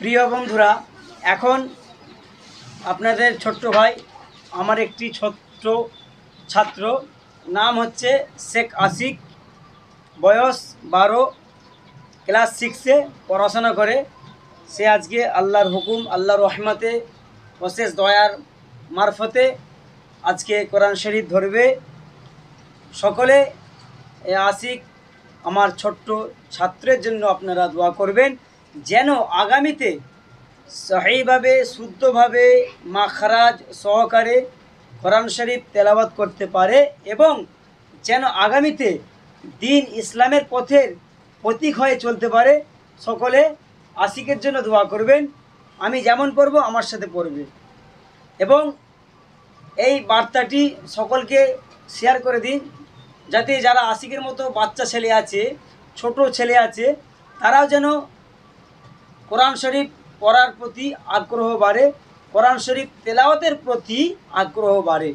প্রিয় বন্ধুরা, এখন আপনাদের ছোট্ট ভাই আমার একটি ছোট্ট ছাত্র, নাম হচ্ছে শেখ আশিক, বয়স 12, ক্লাস 6-এ পড়াশোনা করে। সে আজকে আল্লাহর হুকুম, আল্লাহর রহমতে, অশেষ দয়ার মারফতে আজকে কোরআন শরীফ ধরবে। সকলে আশিক আমার ছোট্ট ছাত্রের জন্য আপনারা দোয়া করবেন, যেন আগামীতে সহিভাবে শুদ্ধভাবে মাখরাজ সহকারে কোরআন শরীফ তেলাওয়াত করতে পারে এবং যেন আগামীতে দিন ইসলামের পথের প্রতীক হয়ে চলতে পারে। সকলে আশিকের জন্য দোয়া করবেন। আমি যেমন পড়ব আমার সাথে পড়বে এবং এই বার্তাটি সকলকে শেয়ার করে দিন, যাতে যারা আশিকের মতো বাচ্চা ছেলে আছে, ছোট ছেলে আছে, তারাও যেন কোরআন শরীফ পড়ার প্রতি আগ্রহ বাড়ে, কোরআন শরীফ তেলাওয়াতের প্রতি আগ্রহ বাড়ে।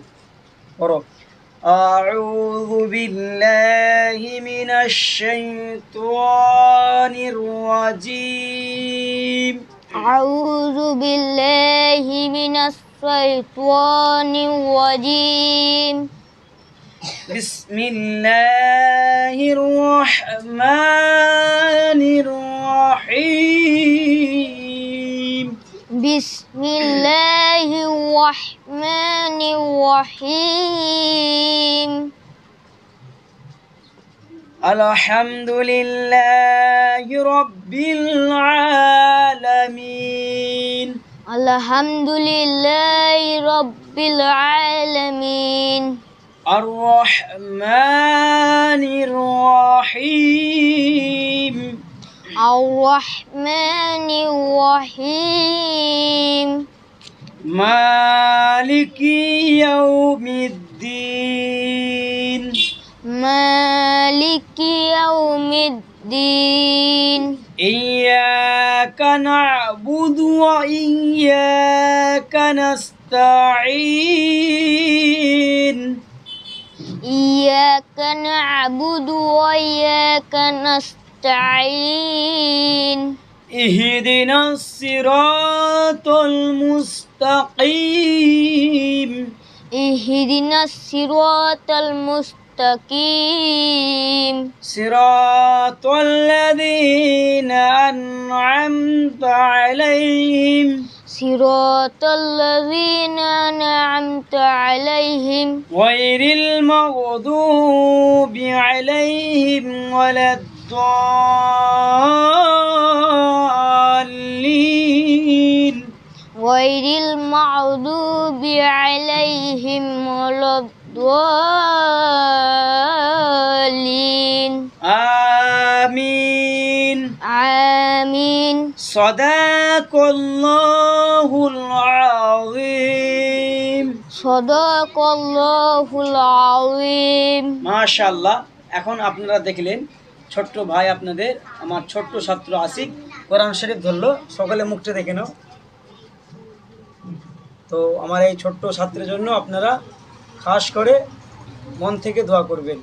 পড়ো। আউযু বিল্লাহি মিনাশ শাইতানির রাজীম। আউযু বিল্লাহি মিনাশ শাইতানির রাজীম। বিসমিল্লাহির রহমানির রহিম। বিসমিল্লাহির রহমানির রহিম। আলহামদুলিল্লাহি রাব্বিল আলামিন। আলহামদুলিল্লাহি রাব্বিল আলামিন। আর রহমানির রহিম। আর রহমানির রহিম। মালিকি ইয়াউমিদ্দিন। মালিকি ইয়াউমিদ্দিন। ইয়্যাকা না'বুদু ওয়া ইয়্যাকা নাস্তাঈন। ইয়্যাকা না'বুদু ওয়া ইয়্যাকা নাস্তাঈন। ইহদিনাস সিরাতাল মুস্তাকিম। ইহদিনাস সিরাতাল মুস্তাকিম। সিরাতাল লাযীনা আন'আমতা আলাইহিম। সিরাতাল লাযীনা আন'আমতা আলাইহিম। গায়রিল মাগদুবি আলাইহিম ওয়ালাদ-দাল্লিন। গায়রিল মাগদুবি আলাইহিম ওয়ালাদ-দাল্লিন। আমিন। আমিন। সাদাকাল্লাহুল আযীম। সাদাকাল্লাহুল আযীম। মাশাআল্লাহ। এখন আপনারা দেখলেন ছোট্ট ভাই আপনাদের, আমার ছোট্ট ছাত্র আশিক কোরআন শরীফ ধরলো। সকলে মুখটা দেখে নাও। তো আমার এই ছোট্ট ছাত্রের জন্য আপনারা খাস করে মন থেকে দোয়া করবেন।